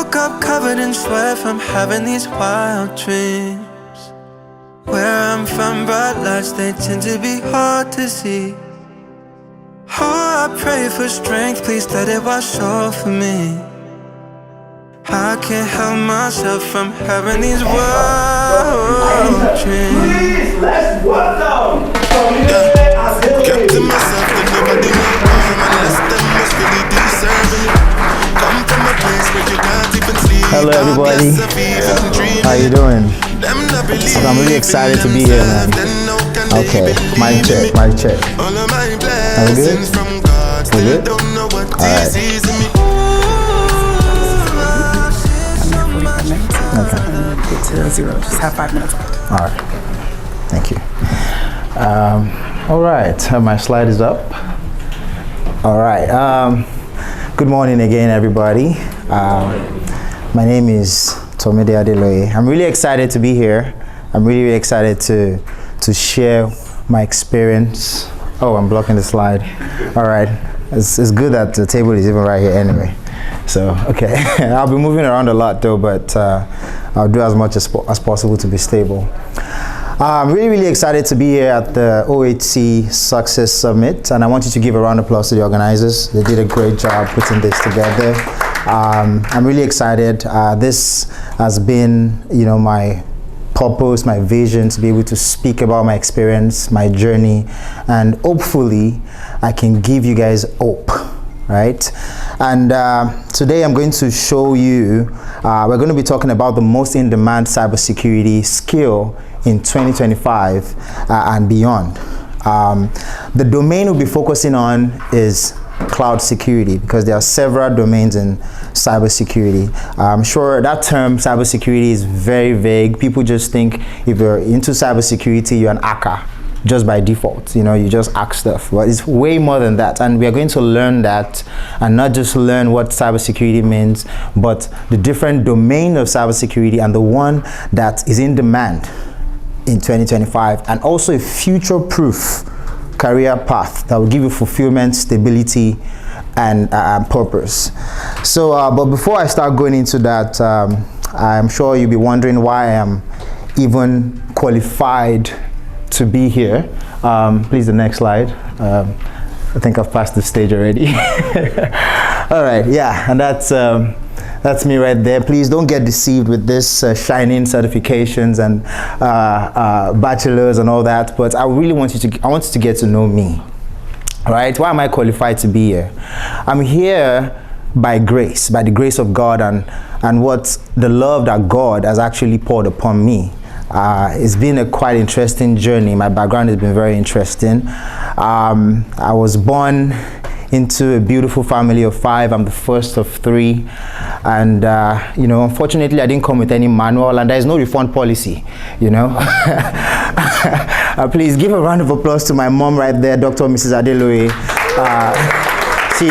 woke up covered in sweat from having these wild dreams. Where I'm from, bright lights, they tend to be hard to see. Oh, I pray for strength, please let it wash over me. I can't help myself from having these wild dreams. Please, let's work out. Kept to myself that nobody will harm unless them must really deserve it. Come from a place where you can't even sleep. Hello everybody, how you doing? I'm really excited to be here, man. Okay, mic check. Are we good? We good? Alright. Okay. Get to 0, just have 5 minutes left. Alright, thank you. Alright, my slide is up. Alright, good morning again everybody. My name is Tomide Adeloye. I'm really excited to be here. I'm really excited to share my experience. Oh, I'm blocking the slide. Alright, it's good that the table is even right here anyway. So, okay, I'll be moving around a lot though, but I'll do as much as possible to be stable. I'm really excited to be here at the OHC Success Summit, and I want you to give a round of applause to the organizers. They did a great job putting this together. I'm really excited. This has been, my purpose, my vision to be able to speak about my experience, my journey, and hopefully I can give you guys hope. Right? And today I'm going to show you, we're going to be talking about the most in-demand cybersecurity skill in 2025 and beyond. The domain we'll be focusing on is cloud security, because there are several domains in cybersecurity. I'm sure that term cybersecurity is very vague. People just think if you're into cybersecurity, you're an hacker. Just by default, you just hack stuff, but it's way more than that, and we are going to learn that, and not just learn what cybersecurity means, but the different domain of cybersecurity and the one that is in demand in 2025, and also a future-proof career path that will give you fulfillment, stability, and purpose. So, but before I start going into that, I'm sure you'll be wondering why I am even qualified to be here. Please, the next slide. I think I've passed the stage already. All right, yeah, and that's me right there. Please don't get deceived with this shining certifications and bachelors and all that. But I really want you to get to know me. All right, why am I qualified to be here? I'm here by grace, by the grace of God, and what the love that God has actually poured upon me. It's been a quite interesting journey. My background has been very interesting. I was born into a beautiful family of 5. I'm the first of 3, and unfortunately I didn't come with any manual, and there is no refund policy. Please give a round of applause to my mom right there, Dr. Mrs. Adeloye. She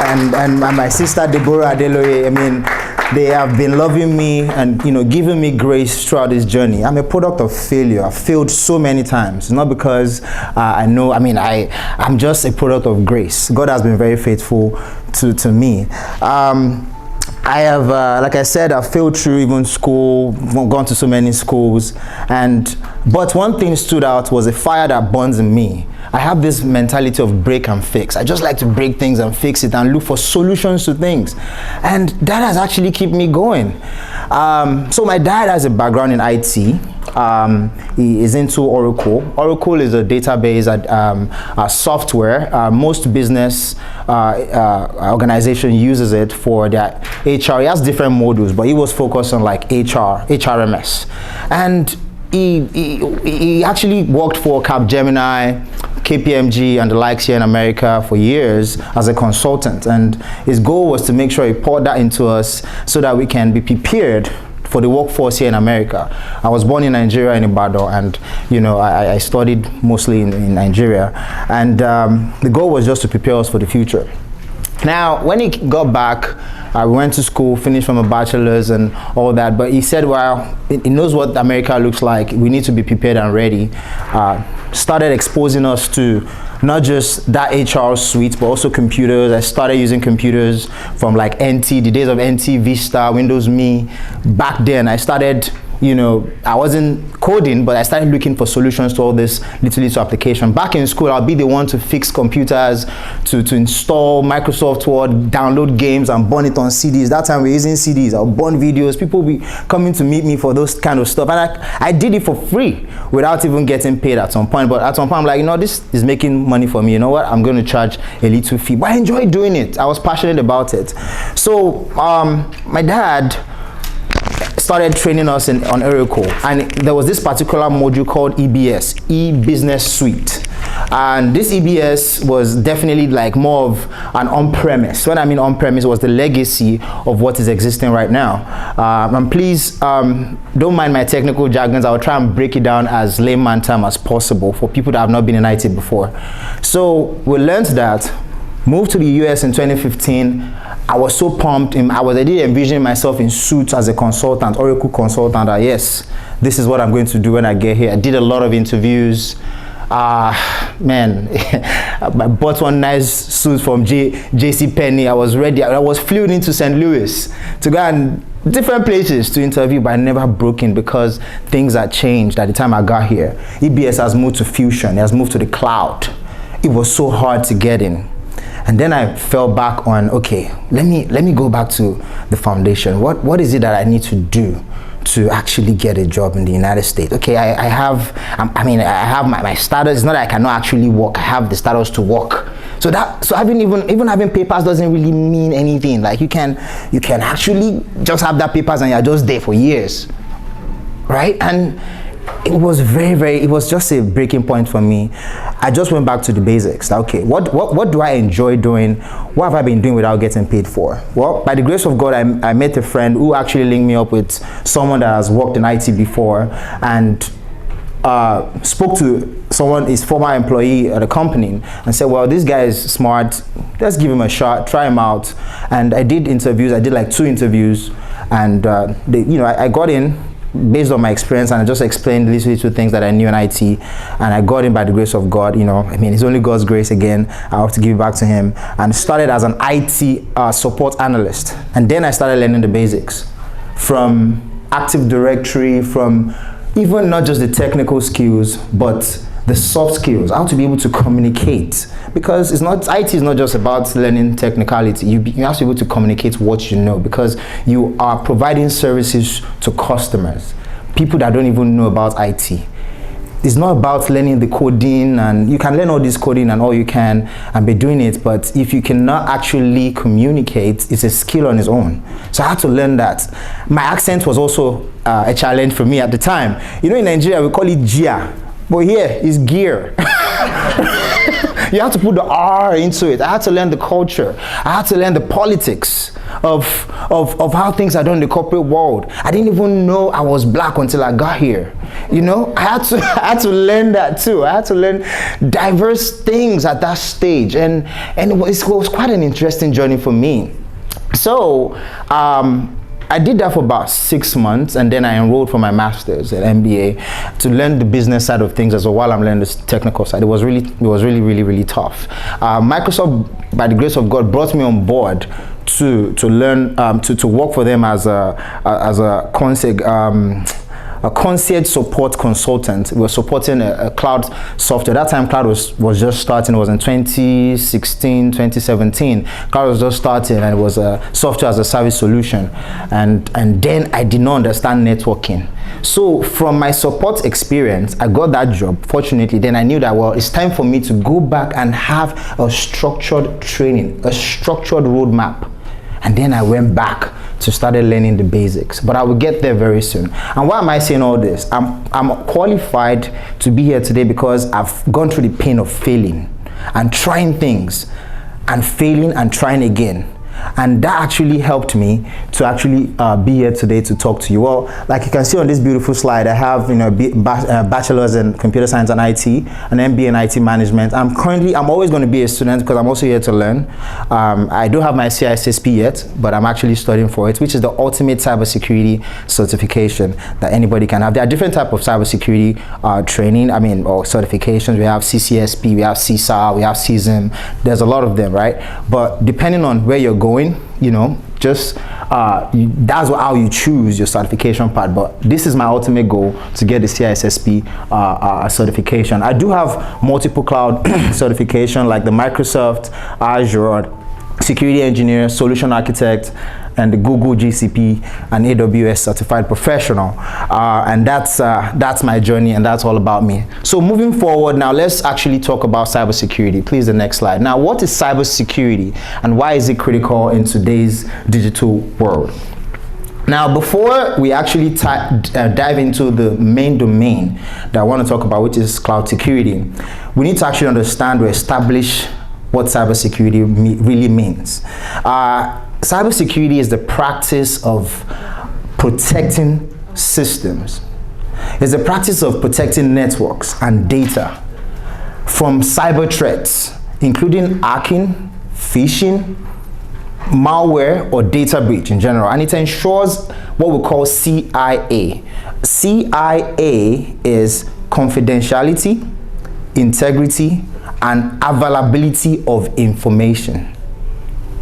and my sister Deborah Adeloye. I mean, they have been loving me and giving me grace throughout this journey. I'm a product of failure. I've failed so many times, not because I'm just a product of grace. God has been very faithful to me. I have, like I said, I've failed through even school, gone to so many schools, but one thing stood out was a fire that burns in me. I have this mentality of break and fix. I just like to break things and fix it and look for solutions to things. And that has actually kept me going. So my dad has a background in IT. He is into Oracle. Oracle is a database, software. Most business organization uses it for their HR. He has different modules, but he was focused on like HRMS. And he actually worked for Capgemini, KPMG and the likes here in America for years as a consultant, and his goal was to make sure he poured that into us so that we can be prepared for the workforce here in America. I was born in Nigeria, in Ibadan, and I studied mostly in Nigeria, and the goal was just to prepare us for the future. Now, when he got back, we went to school, finished from a bachelor's and all that, but he said, well, he knows what America looks like. We need to be prepared and ready. Started exposing us to not just that HR suite, but also computers. I started using computers from like NT, the days of NT, Vista, Windows Me. Back then, I started, you know, I wasn't coding, but I started looking for solutions to all this little application. Back in school, I'll be the one to fix computers, to install Microsoft Word, download games, and burn it on CDs. That time we're using CDs. I'll burn videos. People will be coming to meet me for those kind of stuff. And I did it for free without even getting paid at some point. But at some point, I'm like, you know, this is making money for me. You know what? I'm going to charge a little fee. But I enjoy doing it. I was passionate about it. So my dad started training us on Oracle, and there was this particular module called EBS, E-Business Suite. And this EBS was definitely like more of an on-premise. When I mean on-premise, it was the legacy of what is existing right now. And please, don't mind my technical jargons. I'll try and break it down as layman term as possible for people that have not been in IT before. So we learned that, moved to the US in 2015. I was so pumped. I did envision myself in suits as a consultant, Oracle consultant. Yes, this is what I'm going to do when I get here. I did a lot of interviews. Man, I bought one nice suit from JC Penney. I was ready. I was flew into St. Louis to go and different places to interview, but I never broke in because things had changed at the time I got here. EBS has moved to Fusion. It has moved to the cloud. It was so hard to get in. And then I fell back on, okay, let me go back to the foundation. What is it that I need to do to actually get a job in the United States? Okay, I have my status. It's not that I cannot actually work. I have the status to work. So having even having papers doesn't really mean anything. Like you can actually just have that papers and you're just there for years, right? And it was it was just a breaking point for me. I just went back to the basics. Okay, what do I enjoy doing? What have I been doing without getting paid for? Well, by the grace of God, I met a friend who actually linked me up with someone that has worked in IT before, and spoke to someone, his former employee at a company, and said, well, this guy is smart, let's give him a shot, try him out. And I did interviews. I did like 2 interviews, and I got in based on my experience, and I just explained little things that I knew in IT, and I got in by the grace of God. You know, I mean, it's only God's grace again. I have to give it back to him, and started as an IT support analyst. And then I started learning the basics from Active Directory, from even not just the technical skills, but the soft skills, how to be able to communicate, because IT is not just about learning technicality. You have to be able to communicate what you know, because you are providing services to customers, people that don't even know about IT. It's not about learning the coding, and you can learn all this coding and all you can and be doing it, but if you cannot actually communicate, it's a skill on its own. So I had to learn that. My accent was also a challenge for me at the time. You know, in Nigeria we call it Gia, but here it's gear. You have to put the R into it. I had to learn the culture. I had to learn the politics of how things are done in the corporate world. I didn't even know I was black until I got here. You know, I had to learn that too. I had to learn diverse things at that stage, and it was quite an interesting journey for me. So I did that for about 6 months, and then I enrolled for my master's at MBA to learn the business side of things as well while I'm learning the technical side. It was really tough. Microsoft, by the grace of God, brought me on board to learn to work for them as a concierge support consultant. We were supporting a cloud software. That time cloud was just starting. It was in 2016, 2017. Cloud was just starting, and it was a software as a service solution. And then I did not understand networking. So from my support experience, I got that job, fortunately. Then I knew that, well, it's time for me to go back and have a structured training, a structured roadmap. And then I went back to start learning the basics, but I will get there very soon. And why am I saying all this? I'm qualified to be here today because I've gone through the pain of failing and trying things and failing and trying again. and that actually helped me to actually be here today to talk to you. Well, like you can see on this beautiful slide, I have bachelor's in computer science and IT, an MBA in IT management. I'm always going to be a student because I'm also here to learn. I don't have my CISSP yet, but I'm actually studying for it, which is the ultimate cybersecurity certification that anybody can have. There are different types of cybersecurity training, or certifications. We have CCSP, we have CSAR, we have CISM. There's a lot of them, right? But depending on where you're going, that's how you choose your certification part. But this is my ultimate goal, to get the CISSP certification. I do have multiple cloud certification, like the Microsoft Azure Security Engineer, Solution Architect, and the Google GCP and AWS Certified Professional, and that's my journey, and that's all about me. So moving forward, now let's actually talk about cybersecurity. Please, the next slide. Now, what is cybersecurity, and why is it critical in today's digital world? Now, before we actually dive into the main domain that I want to talk about, which is cloud security, we need to actually understand or establish what cybersecurity really means. Cybersecurity is the practice of protecting systems. It's the practice of protecting networks and data from cyber threats, including hacking, phishing, malware, or data breach in general. And it ensures what we call CIA. CIA is confidentiality, integrity, and availability of information.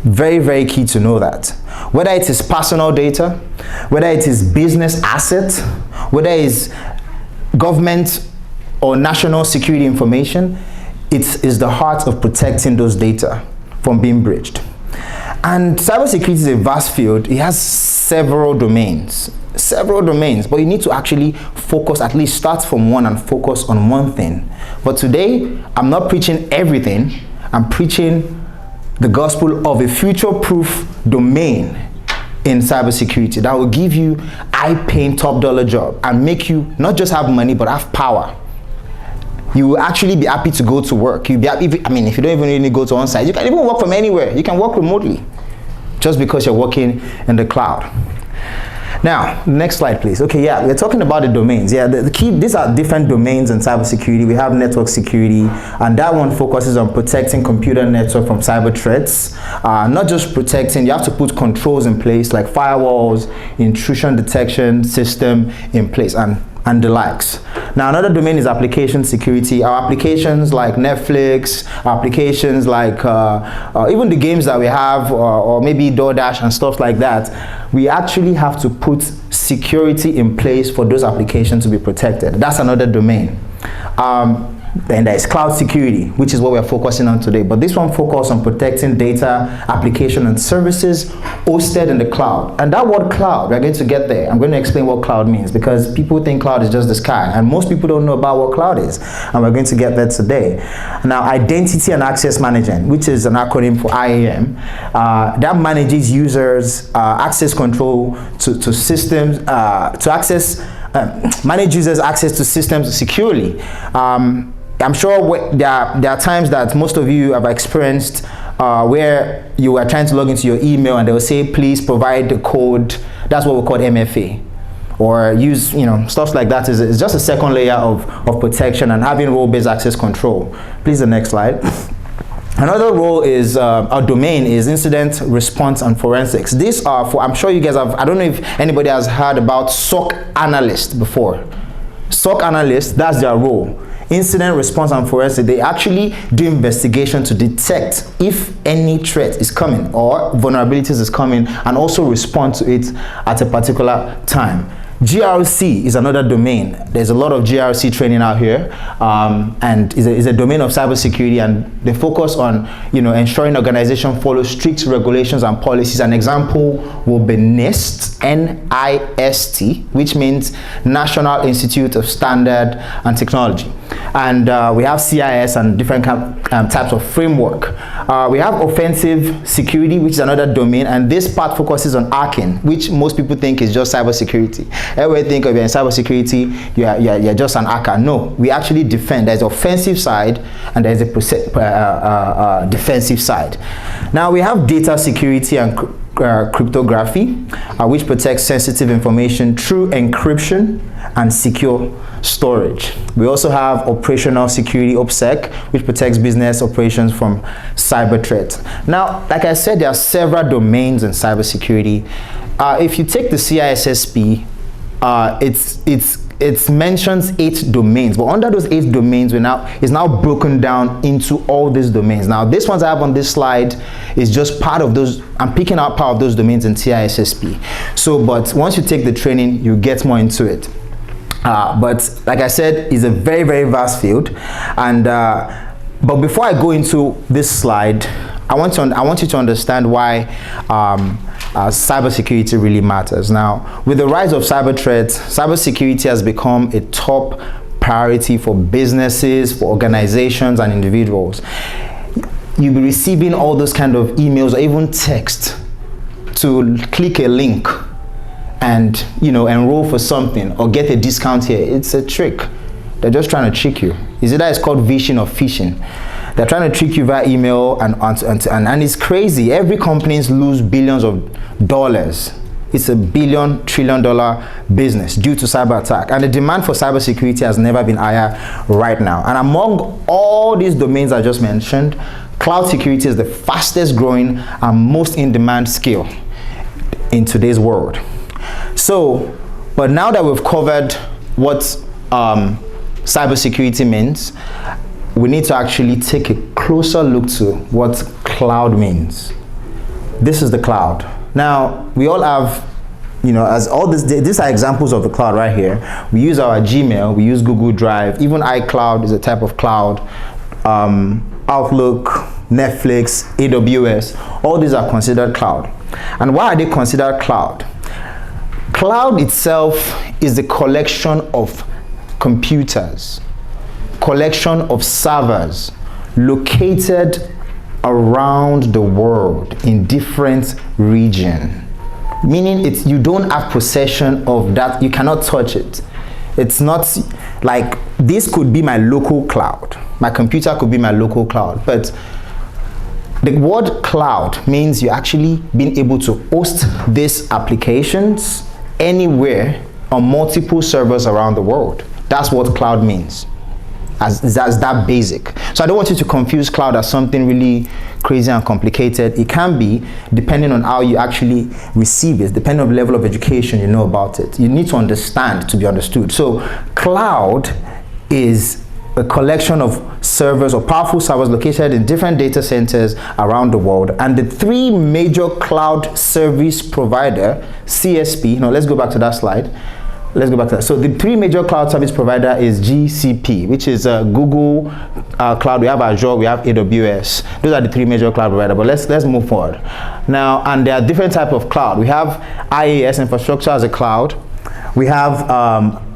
Very, very key to know that. Whether it is personal data, whether it is business assets, whether it is government or national security information, it is the heart of protecting those data from being breached. And cybersecurity is a vast field. It has several domains, but you need to actually focus, at least start from one and focus on one thing. But today, I'm not preaching everything. I'm preaching the gospel of a future-proof domain in cybersecurity that will give you high-paying, top-dollar job and make you not just have money, but have power. You will actually be happy to go to work. You'll be happy, if you don't even really go to on-site, you can even work from anywhere. You can work remotely just because you're working in the cloud. Now, next slide, please. Okay, yeah, we're talking about the domains. Yeah, the key, these are different domains in cybersecurity. We have network security, and that one focuses on protecting computer network from cyber threats. Not just protecting, you have to put controls in place, like firewalls, intrusion detection system in place, and the likes. Now, another domain is application security. Our applications like Netflix, applications like even the games that we have, or maybe DoorDash and stuff like that, we actually have to put security in place for those applications to be protected. That's another domain. Then there is cloud security, which is what we're focusing on today. But this one focuses on protecting data, application, and services hosted in the cloud. And that word cloud, we're going to get there. I'm going to explain what cloud means, because people think cloud is just the sky, and most people don't know about what cloud is. And we're going to get there today. Now, identity and access management, which is an acronym for IAM, that manages users' access control to systems, manage users' access to systems securely. I'm sure there are times that most of you have experienced where you are trying to log into your email and they will say, please provide the code. That's what we call MFA. Or use, stuff like that is just a second layer of protection and having role-based access control. Please, the next slide. Another role is, our domain is incident response and forensics. These are for, I'm sure you guys have, I don't know if anybody has heard about SOC analyst before. SOC analyst, that's their role. Incident response and forensic, they actually do investigation to detect if any threat is coming or vulnerabilities is coming, and also respond to it at a particular time. GRC is another domain. There's a lot of GRC training out here, and is a domain of cybersecurity, and they focus on ensuring organization follows strict regulations and policies. An example will be NIST, N-I-S-T, which means National Institute of Standard and Technology. And we have CIS and different types of framework. We have offensive security, which is another domain, and this part focuses on hacking, which most people think is just cybersecurity. Everybody think of you in cybersecurity, you're just an hacker. No, we actually defend. There's offensive side and there's a defensive side. Now we have data security and cryptography, which protects sensitive information through encryption and secure storage. We also have operational security, OPSEC, which protects business operations from cyber threats. Now, like I said, there are several domains in cybersecurity. If you take the CISSP, it mentions 8 domains, but under those 8 domains is now broken down into all these domains. Now, this ones I have on this slide is just part of those. I'm picking out part of those domains in CISSP. So, but once you take the training, you get more into it. But like I said, it's a very, very vast field. And but before I go into this slide, I want you to understand why cybersecurity really matters. Now, with the rise of cyber threats, cybersecurity has become a top priority for businesses, for organizations, and individuals. You'll be receiving all those kind of emails or even text to click a link and enroll for something or get a discount here. It's a trick. They're just trying to trick you. Is it that it's called phishing or phishing? They're trying to trick you via email and it's crazy. Every company lose billions of dollars. It's a $1 trillion business due to cyber attack. And the demand for cybersecurity has never been higher right now. And among all these domains I just mentioned, cloud security is the fastest growing and most in-demand skill in today's world. So, but now that we've covered what cybersecurity means, we need to actually take a closer look to what cloud means. This is the cloud. Now, we all have, as all these are examples of the cloud right here. We use our Gmail, we use Google Drive, even iCloud is a type of cloud, Outlook, Netflix, AWS, all these are considered cloud. And why are they considered cloud? Cloud itself is the collection of computers, collection of servers located around the world in different regions. Meaning you don't have possession of that, you cannot touch it. It's not like this could be my local cloud. My computer could be my local cloud, but the word cloud means you actually being able to host these applications anywhere on multiple servers around the world. That's what cloud means. As that basic. So I don't want you to confuse cloud as something really crazy and complicated. It can be, depending on how you actually receive it, depending on the level of education you know about it. You need to understand to be understood. So cloud is a collection of servers or powerful servers located in different data centers around the world. And the 3 major cloud service provider, CSP, let's go back to that slide. Let's go back to that. So the 3 major cloud service provider is GCP, which is Google Cloud. We have Azure, we have AWS. Those are the 3 major cloud providers. But let's move forward. Now, and there are different types of cloud. We have IaaS, infrastructure as a cloud. We have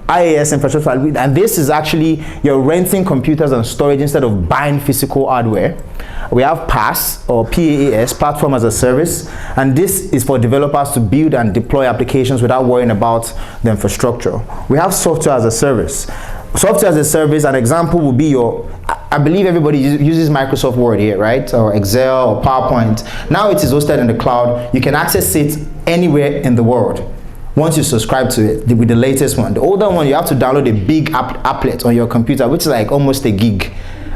IaaS infrastructure, and this is actually you're renting computers and storage instead of buying physical hardware. We have PaaS or PaaS, platform as a service, and this is for developers to build and deploy applications without worrying about the infrastructure. We have software as a service. Software as a service, an example would be I believe everybody uses Microsoft Word here, right? Or Excel or PowerPoint. Now it is hosted in the cloud. You can access it anywhere in the world. Once you subscribe to it with the latest one. The older one, you have to download a big applet on your computer, which is like almost a gig.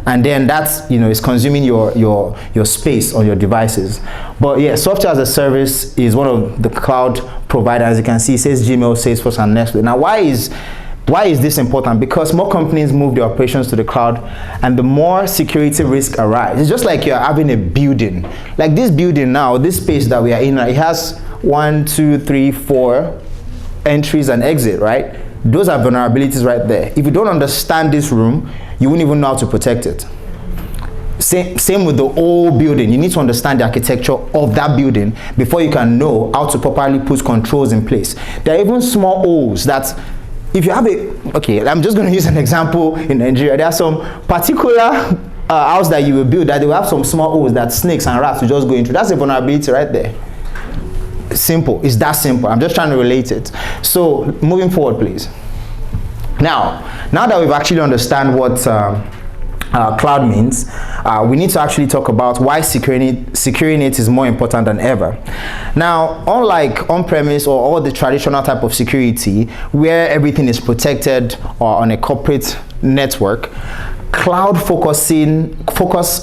And then that's, is consuming your space on your devices. But yeah, software as a service is one of the cloud providers. As you can see, it says Gmail, Salesforce, and Nestle. Now, why is this important? Because more companies move their operations to the cloud, and the more security risk arise. It's just like you're having a building. Like this building now, this space that we are in, it has 1, 2, 3, 4 entries and exit, right? Those are vulnerabilities right there. If you don't understand this room, you wouldn't even know how to protect it. Same with the whole building. You need to understand the architecture of that building before you can know how to properly put controls in place. There are even small holes that, if you have I'm just going to use an example in Nigeria. There are some particular house that you will build that they will have some small holes that snakes and rats will just go into. That's a vulnerability right there. Simple. It's that simple. I'm just trying to relate it. So moving forward, please. Now that we've actually understand what cloud means, we need to actually talk about why securing it is more important than ever. Now, unlike on-premise or all the traditional type of security where everything is protected or on a corporate network, cloud focus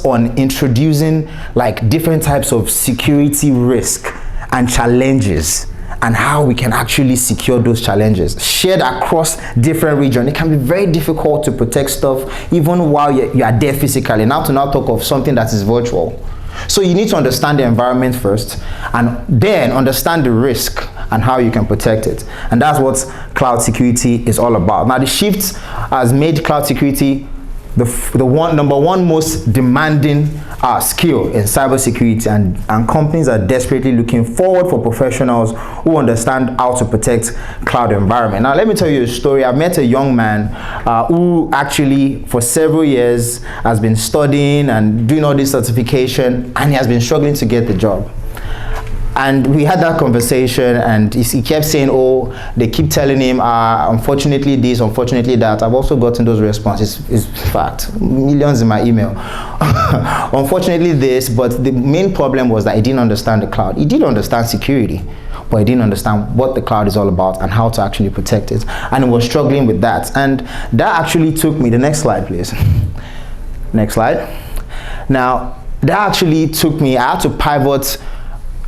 on introducing like different types of security risk and challenges, and how we can actually secure those challenges shared across different regions. It can be very difficult to protect stuff even while you are there physically, now to talk of something that is virtual. So you need to understand the environment first, and then understand the risk and how you can protect it. And that's what cloud security is all about. Now the shift has made cloud security the number one most demanding skill in cybersecurity, and companies are desperately looking forward for professionals who understand how to protect cloud environment. Now let me tell you a story. I've met a young man who actually for several years has been studying and doing all this certification, and he has been struggling to get the job. And we had that conversation, and he kept saying, oh, they keep telling him, unfortunately this, unfortunately that. I've also gotten those responses, in fact, millions in my email. Unfortunately this, but the main problem was that he didn't understand the cloud. He did understand security, but he didn't understand what the cloud is all about and how to actually protect it. And he was struggling with that. And that actually took me, the next slide please. Next slide. Now, that actually took me, I had to pivot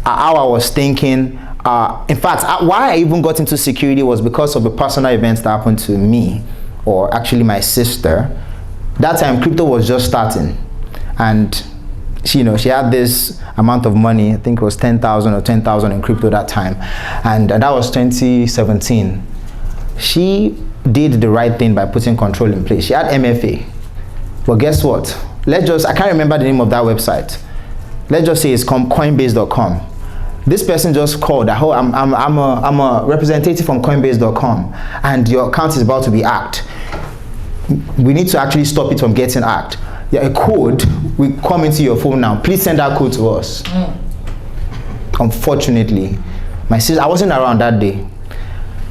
how I was thinking. In fact, why I even got into security was because of a personal event that happened to me, or actually my sister. That time crypto was just starting, and she had this amount of money. I think it was 10,000 or 10,000 in crypto that time, and that was 2017. She did the right thing by putting control in place. She had MFA, but guess what? I can't remember the name of that website. Let's just say it's Coinbase.com. This person just called. I'm a representative from Coinbase.com, and your account is about to be hacked. We need to actually stop it from getting hacked. Yeah, a code will come into your phone now. Please send that code to us. Unfortunately, my sister, I wasn't around that day.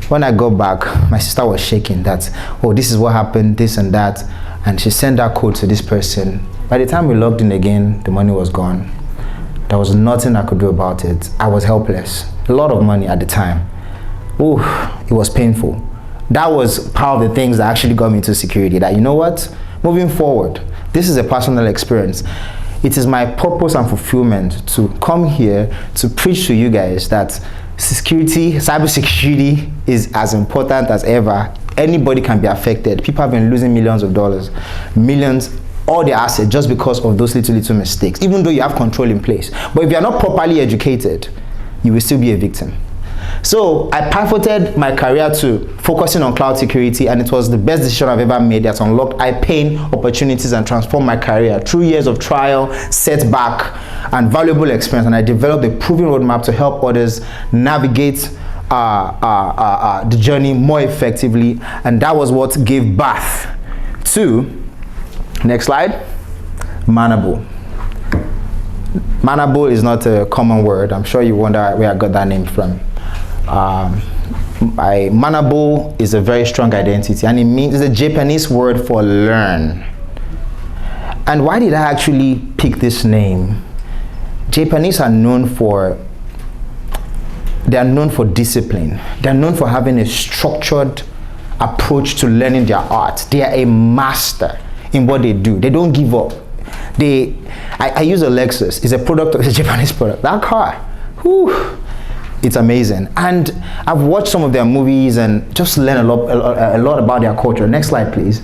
When I got back, my sister was shaking that, oh, this is what happened, this and that, and she sent that code to this person. By the time we logged in again, the money was gone. There was nothing I could do about it. I was helpless. A lot of money at the time. Ooh, it was painful. That was part of the things that actually got me into security. That, you know what? Moving forward, this is a personal experience. It is my purpose and fulfillment to come here to preach to you guys that cybersecurity is as important as ever. Anybody can be affected. People have been losing millions of dollars, millions, all their assets just because of those little mistakes, even though you have control in place. But if you are not properly educated, you will still be a victim. So I pivoted my career to focusing on cloud security, and it was the best decision I've ever made. That unlocked high-paying opportunities and transformed my career through years of trial, setback, and valuable experience. And I developed a proven roadmap to help others navigate the journey more effectively, and that was what gave birth to, next slide, Manable. Manable is not a common word. I'm sure you wonder where I got that name from. Manable is a very strong identity, and it's a Japanese word for learn. And why did I actually pick this name? Japanese are known for discipline. They're known for having a structured approach to learning their art. They are a master in what they do. They don't give up. I use a Lexus. It's a Japanese product. That car, whew, it's amazing. And I've watched some of their movies and just learned a lot about their culture. Next slide, please.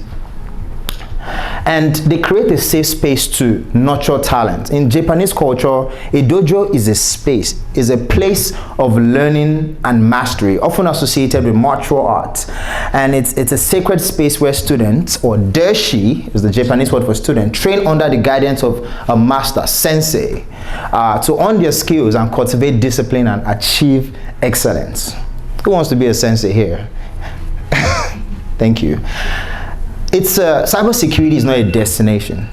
And they create a safe space to nurture talent. In Japanese culture, a dojo is a space, is a place of learning and mastery, often associated with martial arts. And it's a sacred space where students, or dershi is the Japanese word for student, train under the guidance of a master, sensei, to hone their skills and cultivate discipline and achieve excellence. Who wants to be a sensei here? Thank you. Cybersecurity is not a destination.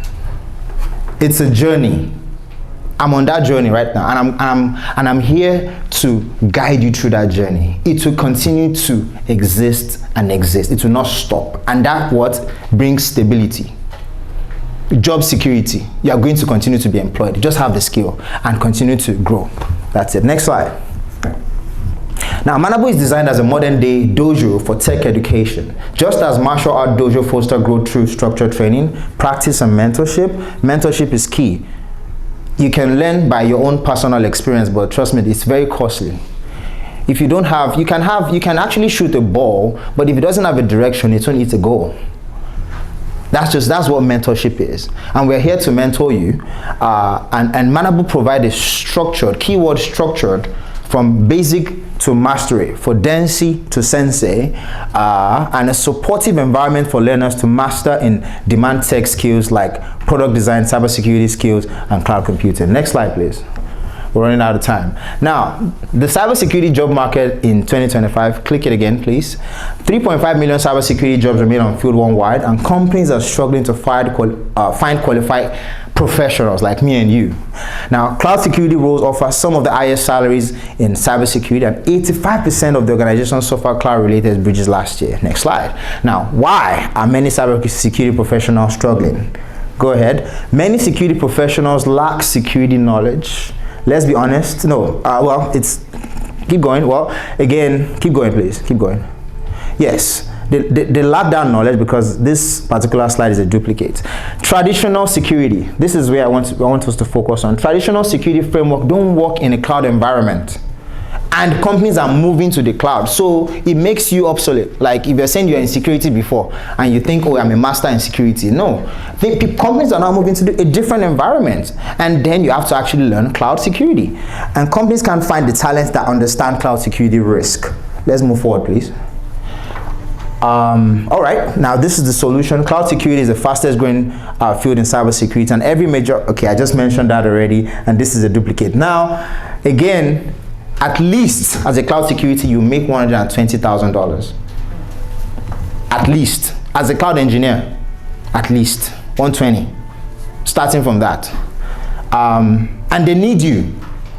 It's a journey. I'm on that journey right now, and I'm here to guide you through that journey. It will continue to exist and exist. It will not stop, and that what brings stability. Job security. You are going to continue to be employed. You just have the skill and continue to grow. That's it. Next slide. Now, Manabo is designed as a modern-day dojo for tech education. Just as martial art dojo foster growth through structured training, practice, and mentorship, mentorship is key. You can learn by your own personal experience, but trust me, it's very costly. If you don't have, you can actually shoot a ball, but if it doesn't have a direction, it won't hit a goal. That's what mentorship is, and we're here to mentor you. And Manabo provide a structured, keyword structured, from basic to mastery, for Densi to Sensei, and a supportive environment for learners to master in demand tech skills like product design, cybersecurity skills, and cloud computing. Next slide, please. We're running out of time. Now, the cybersecurity job market in 2025, click it again, please. 3.5 million cybersecurity jobs remain unfilled worldwide, and companies are struggling to find qualified professionals like me and you. Now, cloud security roles offer some of the highest salaries in cybersecurity, and 85% of the organizations suffered cloud-related breaches last year. Next slide. Now, why are many cybersecurity professionals struggling? Go ahead. Many security professionals lack security knowledge. Let's be honest. No. Keep going. Well, again, keep going, please. Keep going. Yes. They lack that knowledge because this particular slide is a duplicate. Traditional security. This is where I want us to focus on. Traditional security framework don't work in a cloud environment. And companies are moving to the cloud. So it makes you obsolete. Like if you're saying you're in security before and you think, oh, I'm a master in security. No. Companies are now moving to a different environment. And then you have to actually learn cloud security. And companies can find the talent that understand cloud security risk. Let's move forward, please. All right, now this is the solution. Cloud security is the fastest growing field in cybersecurity, and every major, okay, I just mentioned that already, and this is a duplicate. Now, again, at least as a cloud security, you make $120,000. At least, as a cloud engineer, at least 120, starting from that. And they need you.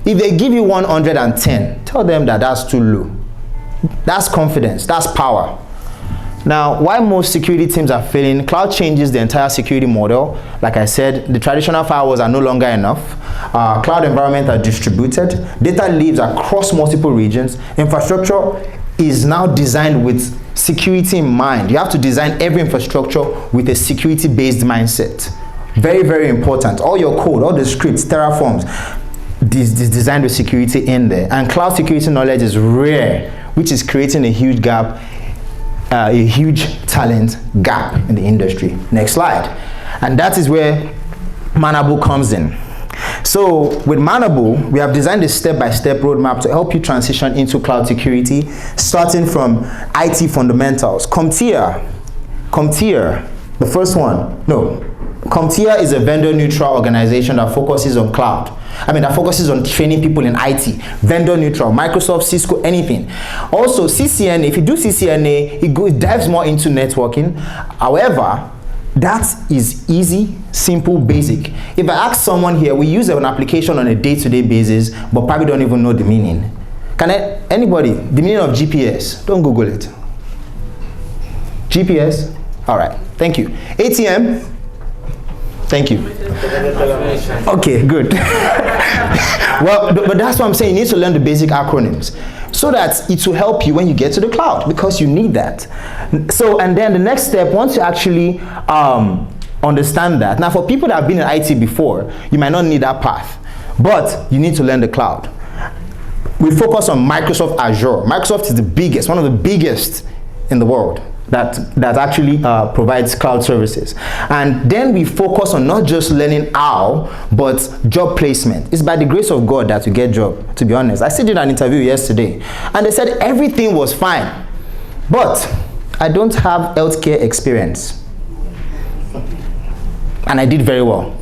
If they give you 110, tell them that that's too low. That's confidence, that's power. Now, why most security teams are failing, cloud changes the entire security model. Like I said, the traditional firewalls are no longer enough. Cloud environments are distributed. Data lives across multiple regions. Infrastructure is now designed with security in mind. You have to design every infrastructure with a security-based mindset. Very, very important. All your code, all the scripts, Terraforms, is designed with security in there. And cloud security knowledge is rare, which is creating a huge gap, a huge talent gap in the industry. Next slide. And that is where Manabo comes in. So with Manabo, we have designed a step-by-step roadmap to help you transition into cloud security, starting from IT fundamentals. CompTIA, the first one. No, CompTIA is a vendor-neutral organization that focuses on cloud. That focuses on training people in IT, vendor neutral, Microsoft, Cisco, anything. Also, CCNA, if you do CCNA, it dives more into networking. However, that is easy, simple, basic. If I ask someone here, we use an application on a day-to-day basis, but probably don't even know the meaning. Anybody, the meaning of GPS? Don't Google it. GPS? All right, thank you. ATM? Thank you. Okay, good. Well, but that's what I'm saying. You need to learn the basic acronyms so that it will help you when you get to the cloud, because you need that. So, and then the next step, once you actually understand that. Now, for people that have been in IT before, you might not need that path, but you need to learn the cloud. We focus on Microsoft Azure. Microsoft is the biggest, one of the biggest in the world that actually provides cloud services. And then we focus on not just learning how, but job placement. It's by the grace of God that you get job, to be honest. I did an interview yesterday, and they said everything was fine, but I don't have healthcare experience. And I did very well.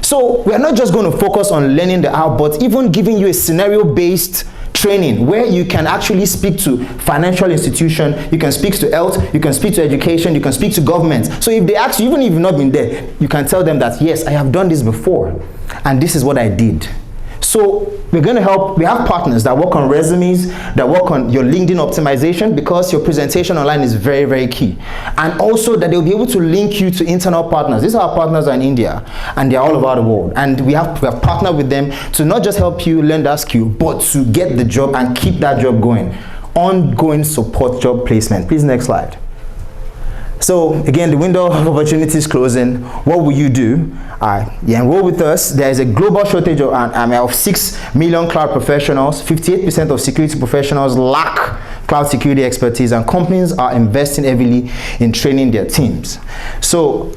So we are not just going to focus on learning the how, but even giving you a scenario-based training where you can actually speak to financial institution, you can speak to health, you can speak to education, you can speak to government. So if they ask you, even if you've not been there, you can tell them that, yes, I have done this before. and this is what I did. So we're going to help. We have partners that work on resumes, that work on your LinkedIn optimization, because your presentation online is very, very key. And also that they'll be able to link you to internal partners. These are our partners in India, and they're all over the world. And we have partnered with them to not just help you learn that skill, but to get the job and keep that job going. Ongoing support job placement. Please, next slide. So again, the window of opportunity is closing. What will you do? You enroll with us. There is a global shortage of 6 million cloud professionals. 58% of security professionals lack cloud security expertise, and companies are investing heavily in training their teams. So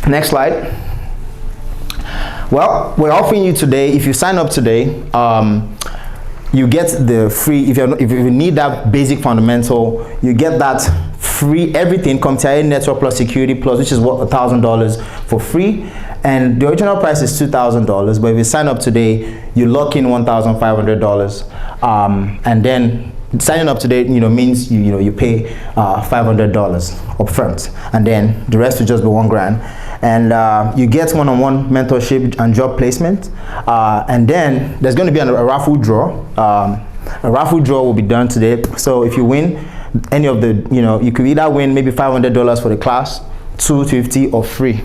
next slide. Well, we're offering you today, if you sign up today, you get the free, if you need that basic fundamental, you get that free everything, CompTIA Network Plus Security Plus, which is what, $1,000 for free. And the original price is $2,000, but if you sign up today, you lock in $1,500. And then signing up today, means you pay $500 up front, and then the rest will just be $1,000. And you get one-on-one mentorship and job placement. And then there's going to be a raffle draw. A raffle draw will be done today. So if you win any of the, you could either win maybe $500 for the class, $250 or free,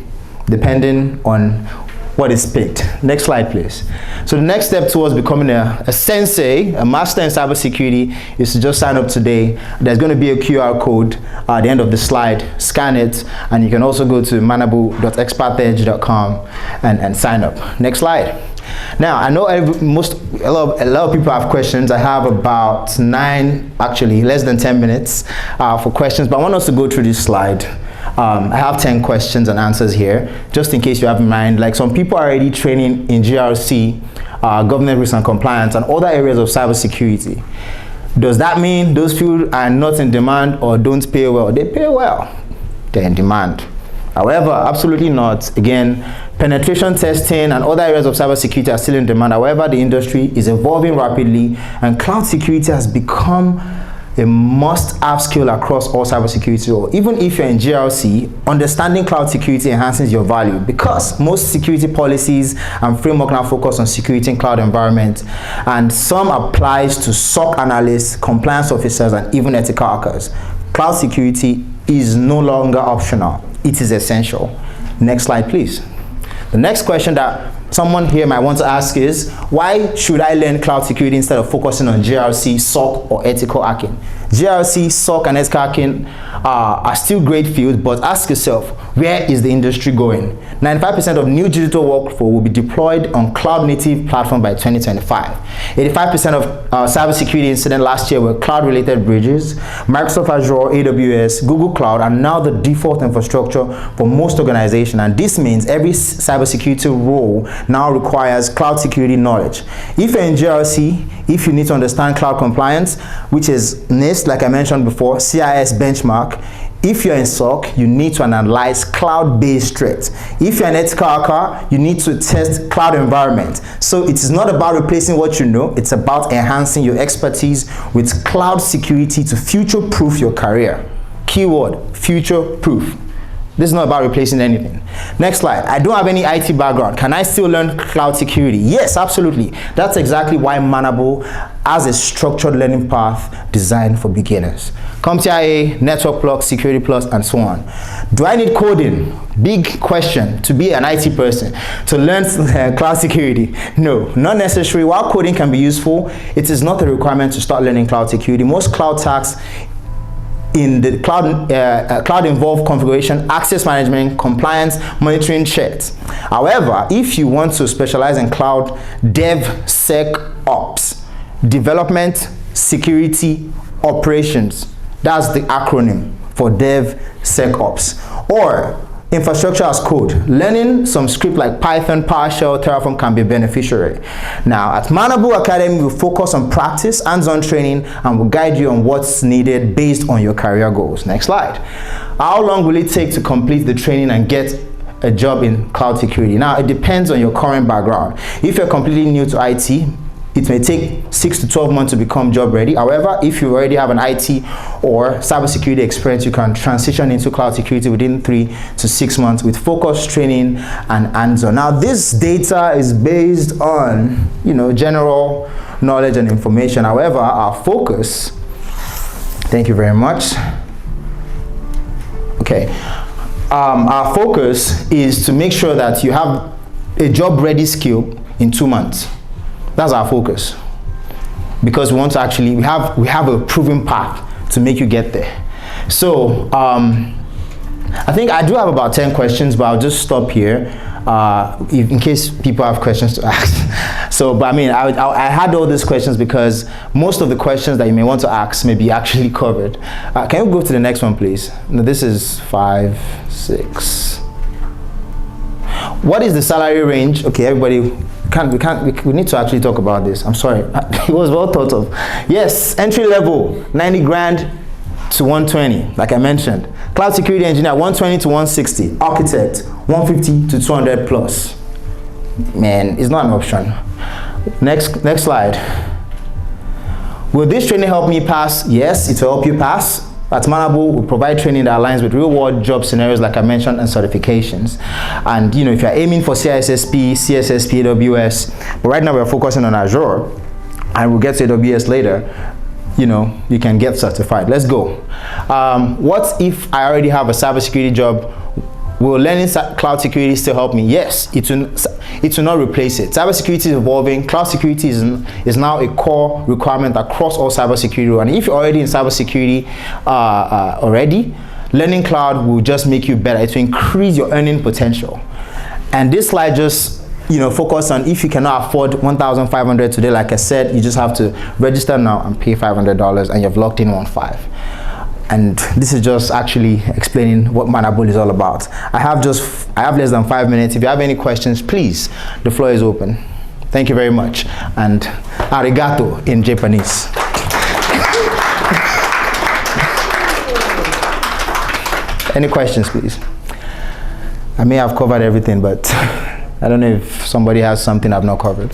depending on what is picked. Next slide, please. So the next step towards becoming a sensei, a master in cybersecurity, is to just sign up today. There's going to be a QR code at the end of the slide. Scan it, and you can also go to manabu.expertedge.com and sign up. Next slide. Now, I know a lot of people have questions. I have about less than 10 minutes for questions, but I want us to go through this slide. I have 10 questions and answers here, just in case you have in mind. Like, some people are already training in GRC, government risk and compliance, and other areas of cybersecurity. Does that mean those people are not in demand or don't pay well? They pay well. They're in demand. However, absolutely not. Again, penetration testing and other areas of cybersecurity are still in demand. However, the industry is evolving rapidly, and cloud security has become a must-have skill across all cybersecurity roles. Even if you're in GRC, understanding cloud security enhances your value, because most security policies and framework now focus on security in cloud environment, and some applies to SOC analysts, compliance officers, and even ethical hackers. Cloud security is no longer optional. It is essential. Next slide, please. The next question that someone here might want to ask is, why should I learn cloud security instead of focusing on GRC, SOC, or ethical hacking? GRC, SOC, and ethical hacking are still great fields, but ask yourself, where is the industry going? 95% of new digital workflow will be deployed on cloud-native platform by 2025. 85% of cybersecurity incidents last year were cloud-related breaches. Microsoft Azure, AWS, Google Cloud are now the default infrastructure for most organizations, and this means every cybersecurity role now requires cloud security knowledge. If you're in GRC, if you need to understand cloud compliance, which is NIST, like I mentioned before, CIS benchmark. If you're in SOC, you need to analyze cloud-based threats. If you're an ethical hacker, you need to test cloud environment. So it is not about replacing what you know, it's about enhancing your expertise with cloud security to future-proof your career. Keyword, future-proof. This is not about replacing anything. Next slide. I don't have any IT background. Can I still learn cloud security? Yes, absolutely. That's exactly why Manabu has a structured learning path designed for beginners. CompTIA, Network Plus, Security Plus, and so on. Do I need coding? Big question. To be an IT person, to learn cloud security? No, not necessary. While coding can be useful, it is not a requirement to start learning cloud security. Most cloud tasks in the cloud involve configuration, access management, compliance, monitoring, checks. However, if you want to specialize in cloud DevSecOps, development, security, operations, that's the acronym for DevSecOps, or infrastructure as code, learning some script like Python, PowerShell, Terraform can be beneficiary. Now, at Manabu Academy, we focus on practice, hands-on training, and will guide you on what's needed based on your career goals. Next slide. How long will it take to complete the training and get a job in cloud security? Now, it depends on your current background. If you're completely new to IT, it may take 6 to 12 months to become job ready. However, if you already have an IT or cybersecurity experience, you can transition into cloud security within 3 to 6 months with focused training and hands-on. Now, this data is based on, general knowledge and information. However, our focus, thank you very much. Okay, our focus is to make sure that you have a job ready skill in 2 months. That's our focus, because we want to actually, we have a proven path to make you get there. So I think I do have about 10 questions, but I'll just stop here in case people have questions to ask. So, but I mean, I had all these questions because most of the questions that you may want to ask may be actually covered. Can you go to the next one, please? No, this is 5, 6. What is the salary range? Okay, everybody, we need to actually talk about this. I'm sorry, it was well thought of. Yes, entry level, 90 grand to 120, like I mentioned. Cloud security engineer, 120 to 160. Architect, 150 to 200 plus. Man, it's not an option. Next slide. Will this training help me pass? Yes, it will help you pass. At Manable, we provide training that aligns with real-world job scenarios, like I mentioned, and certifications. And if you're aiming for CISSP, CSSP, AWS, but right now we're focusing on Azure, and we'll get to AWS later. You can get certified. Let's go. What if I already have a cybersecurity job? Will learning cloud security still help me? Yes, it will not replace it. Cybersecurity is evolving. Cloud security is now a core requirement across all cybersecurity. And if you're already in cybersecurity already, learning cloud will just make you better. It will increase your earning potential. And this slide just focus on if you cannot afford $1,500 today. Like I said, you just have to register now and pay $500, and you've locked in 1.5. And this is just actually explaining what Manable is all about. I have less than 5 minutes. If you have any questions, please, the floor is open. Thank you very much. And arigato in Japanese. Any questions, please? I may have covered everything, but I don't know if somebody has something I've not covered.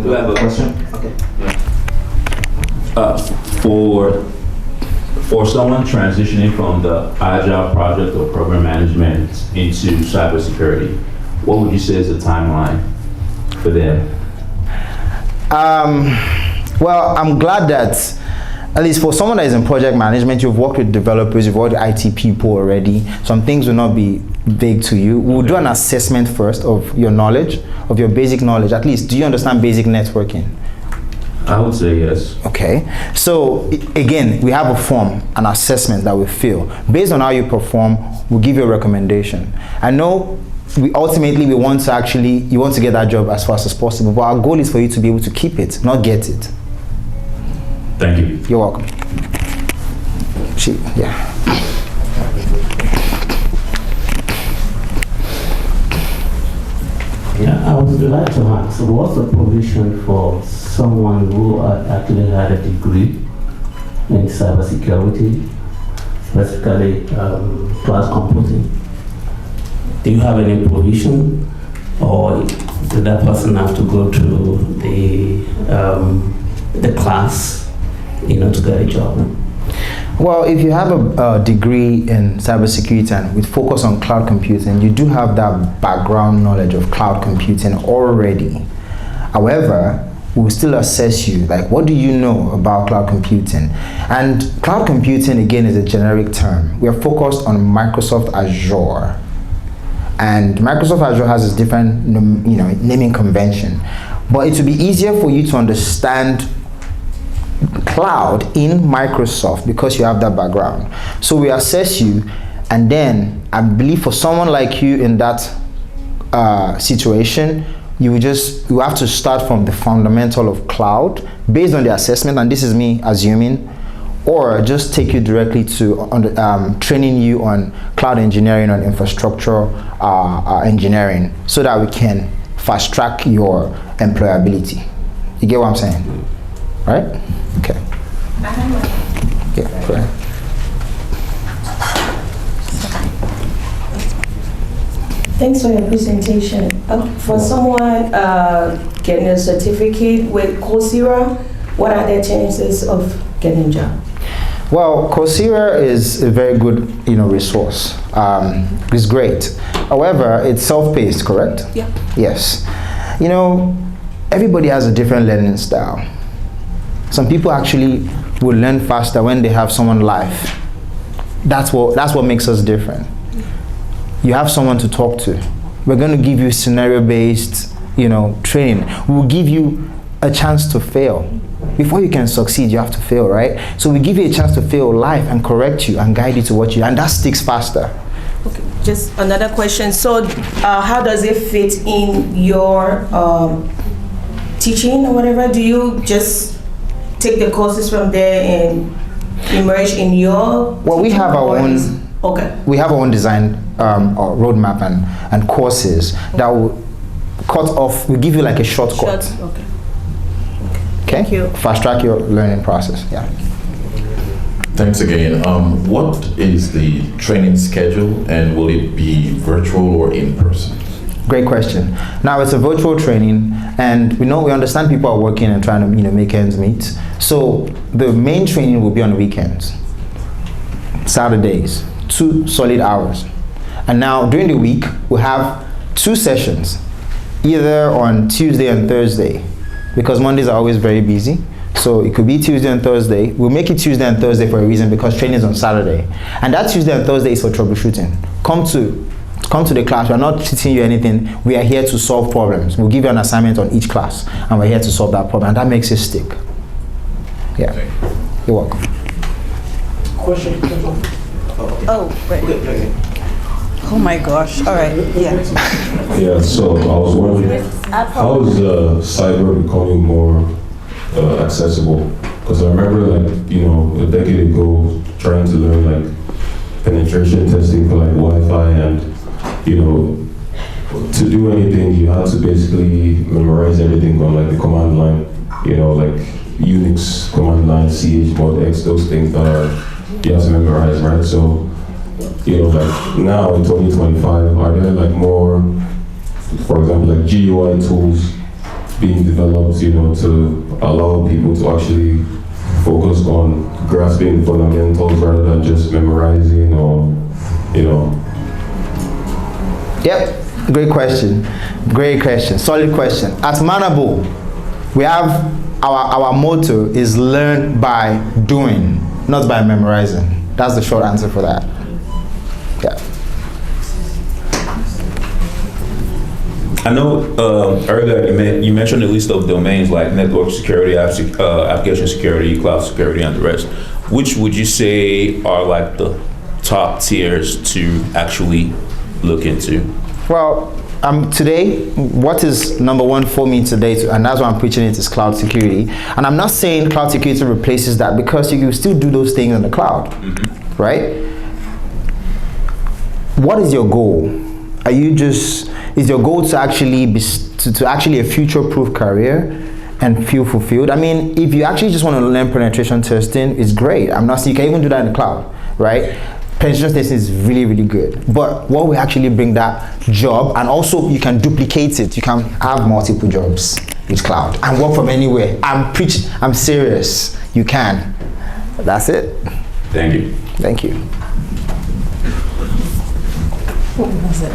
Do I have a question? Okay. Yeah. For someone transitioning from the Agile project or program management into cybersecurity, what would you say is the timeline for them? Well, I'm glad that at least for someone that is in project management, you've worked with developers, you've worked with IT people already. Some things will not be vague to you. We'll do an assessment first of your knowledge, of your basic knowledge. At least, do you understand basic networking? I would say yes. Okay. So again, we have a form, an assessment that we fill. Based on how you perform, we'll give you a recommendation. I know you want to get that job as fast as possible, but our goal is for you to be able to keep it, not get it. Thank you. You're welcome. Yeah. Yeah, I would like to ask, what's the provision for someone who actually had a degree in cybersecurity, specifically cloud computing? Do you have any provision, or did that person have to go through the class, to get a job? Well, if you have a degree in cybersecurity and with focus on cloud computing, you do have that background knowledge of cloud computing already. However, we'll still assess you, like, what do you know about cloud computing? And cloud computing, again, is a generic term. We are focused on Microsoft Azure. And Microsoft Azure has a different naming convention. But it will be easier for you to understand cloud in Microsoft because you have that background. So we assess you, and then I believe for someone like you in that situation, you have to start from the fundamental of cloud based on the assessment, and this is me assuming, or just take you directly to training you on cloud engineering, on infrastructure engineering, so that we can fast track your employability. You get what I'm saying? Right? Okay. Yeah, go ahead. Thanks Thanks for your presentation. For someone getting a certificate with Coursera, what are their chances of getting a job? Well, Coursera is a very good, resource. It's great. However, it's self-paced, correct? Yeah. Yes. Everybody has a different learning style. Some people actually will learn faster when they have someone live. That's what makes us different. You have someone to talk to. We're going to give you scenario-based, training. We'll give you a chance to fail. Before you can succeed, you have to fail, right? So we give you a chance to fail live and correct you and guide you to what you, and that sticks faster. Okay, just another question. So how does it fit in your teaching or whatever? Do you just take the courses from there and immerse in your Well, we have our own. Okay. We have our own design roadmap and courses that will cut off. We give you like a shortcut. Okay. Okay. Thank you. Fast track your learning process. Yeah. Thanks again. What is the training schedule, and will it be virtual or in person? Great question. Now it's a virtual training, and we understand people are working and trying to make ends meet. So the main training will be on the weekends, Saturdays, 2 solid hours. And now during the week we'll have 2 sessions, either on Tuesday and Thursday, because Mondays are always very busy. So it could be Tuesday and Thursday. We'll make it Tuesday and Thursday for a reason, because training is on Saturday. And that Tuesday and Thursday is for troubleshooting. Come to the class. We're not teaching you anything. We are here to solve problems. We'll give you an assignment on each class, and we're here to solve that problem. And that makes it stick. Yeah. You're welcome. Question. Oh, wait. Oh my gosh. All right. Yeah. Yeah, so I was wondering, how is cyber becoming more accessible? Because I remember, a decade ago, trying to learn penetration testing for Wi-Fi, and to do anything, you had to basically memorize everything on the command line. Unix command line, chmod, x, those things that you have to memorize, right? So, now in 2025, are there more, for example, GUI tools being developed, to allow people to actually focus on grasping the fundamentals rather than just memorizing or, Yep, great question. Solid question. At Manabo, we have our motto is learn by doing, not by memorizing. That's the short answer for that. Yeah. I know earlier you mentioned a list of domains like network security, application security, cloud security, and the rest. Which would you say are the top tiers to actually look into? Well, today, what is number one for me today, and that's why I'm preaching it, is cloud security. And I'm not saying cloud security replaces that, because you can still do those things in the cloud, right? What is your goal? Is your goal to actually be to actually a future-proof career and feel fulfilled? I mean, if you actually just want to learn penetration testing, it's great. I'm not saying you can even do that in the cloud, right? Penetration testing is really, really good. But what will actually bring that job, and also you can duplicate it. You can have multiple jobs with cloud and work from anywhere. I'm serious. You can. That's it. Thank you. Thank you. What was it?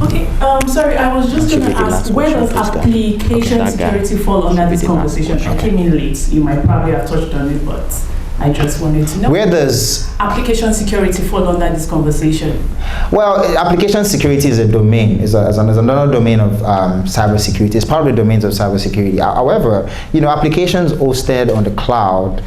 Okay, sorry, I was just going to ask, where does application security fall under this conversation? I came in late. You might probably have touched on it, but I just wanted to know. Where does application security fall under this conversation? Well, application security is a domain, is another domain of cybersecurity. It's part of the domains of cybersecurity. However, applications hosted on the cloud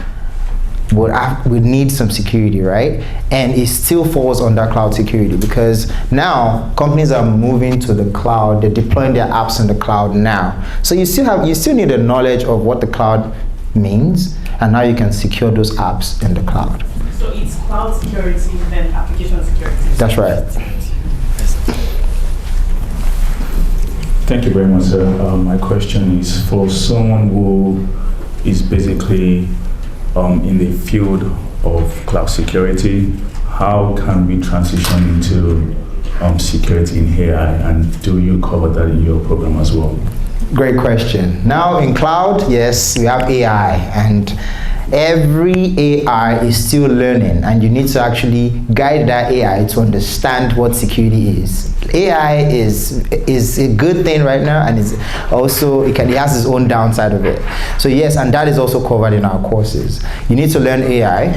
would need some security, right? And it still falls under cloud security, because now companies are moving to the cloud. They're deploying their apps in the cloud now. So you still need the knowledge of what the cloud means, and now you can secure those apps in the cloud. So it's cloud security, then application security. That's right. Thank you very much, sir. My question is for someone who is basically in the field of cloud security. how can we transition into security in AI, and do you cover that in your program as well? Great question. Now in cloud, yes, we have AI, and every AI is still learning, and you need to actually guide that AI to understand what security is. AI is a good thing right now, and is also it has its own downside of it. So yes, and that is also covered in our courses. You need to learn AI.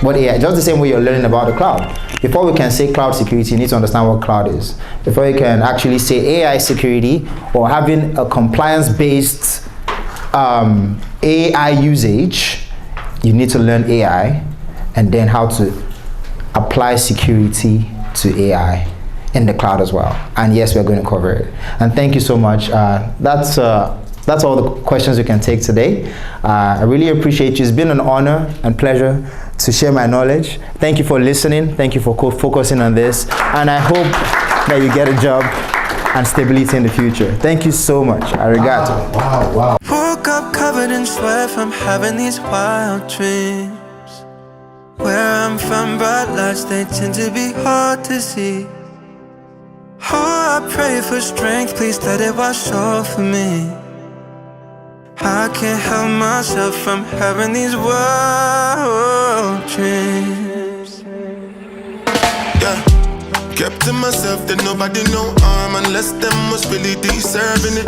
What AI? Just the same way you're learning about the cloud. Before we can say cloud security, you need to understand what cloud is. Before you can actually say AI security or having a compliance-based AI usage, you need to learn AI and then how to apply security to AI in the cloud as well. And yes, we're going to cover it. And thank you so much. That's all the questions we can take today. I really appreciate you. It's been an honor and pleasure to share my knowledge. Thank you for listening. Thank you for focusing on this. And I hope that you get a job and stability in the future. Thank you so much. Arigato. Wow. Woke up covered in sweat from having these wild dreams. Where I'm from, bright lights, they tend to be hard to see. Oh, I pray for strength, please let it wash over me. I can't help myself from having these wild dreams. Yeah, kept to myself that nobody know harm unless them was really deserving it.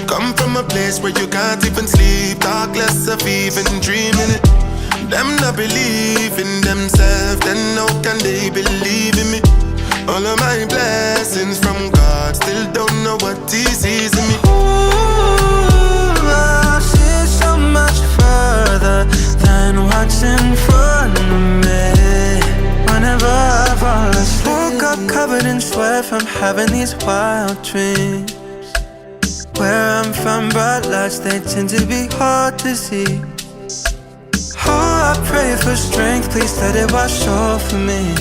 Come from a place where you can't even sleep, talk less of even dreaming it. Them not believe in themselves, then how can they believe in me? All of my blessings from God, still don't know what He sees in me. I see so much further than what's in front of me. Whenever I fall asleep, woke up covered in sweat from having these wild dreams. Where I'm from, bright lights, they tend to be hard to see. Oh, I pray for strength, please let it wash over me.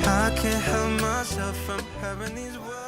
I can't help myself from having these words.